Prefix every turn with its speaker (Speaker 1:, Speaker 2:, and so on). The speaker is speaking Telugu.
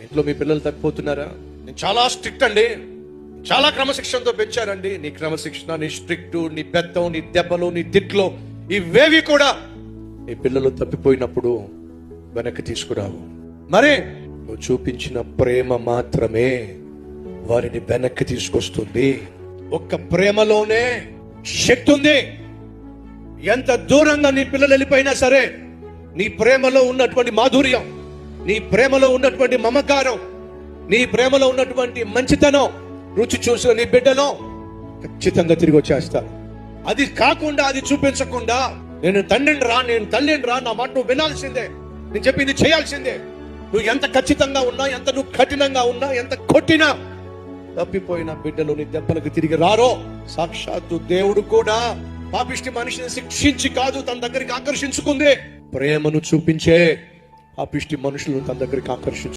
Speaker 1: ఇంట్లో మీ పిల్లలు తప్పిపోతున్నారా? నేను చాలా స్ట్రిక్ట్ అండి, చాలా క్రమశిక్షణతో పెంచారండి. నీ క్రమశిక్షణ, నీ స్ట్రిక్ట్, నీ బెత్తం, నీ దెబ్బలు, నీ తిట్లు ఇవేవి కూడా నీ పిల్లలు తప్పిపోయినప్పుడు వెనక్కి తీసుకురావు. మరి నువ్వు చూపించిన ప్రేమ మాత్రమే వారిని వెనక్కి తీసుకొస్తుంది. ఒక్క ప్రేమలోనే శక్తి ఉంది. ఎంత దూరంగా నీ పిల్లలు వెళ్ళిపోయినా సరే, నీ ప్రేమలో ఉన్నటువంటి మాధుర్యం, నీ ప్రేమలో ఉన్నటువంటి మమకారం, నీ ప్రేమలో ఉన్నటువంటి మంచితనం రుచి చూసిన నీ బిడ్డలో ఖచ్చితంగా తిరిగి వచ్చేస్తారు. అది కాకుండా, అది చూపించకుండా నేను తండ్రిని రా, నేను తల్లిని రా, నా మాట నువ్వు వినాల్సిందే, నేను చెప్పింది చేయాల్సిందే. నువ్వు ఎంత ఖచ్చితంగా ఉన్నా, ఎంత నువ్వు కఠినంగా ఉన్నా, ఎంత కొట్టినా తప్పిపోయిన బిడ్డలు నీ దెబ్బలకు తిరిగి రారో. సాక్షాత్తు దేవుడు కూడా పాపిష్టి మనిషిని శిక్షించి కాదు తన దగ్గరికి ఆకర్షించుకుంది, ప్రేమను చూపించే పాపిష్టి మనుషులను తన దగ్గరికి ఆకర్షించు.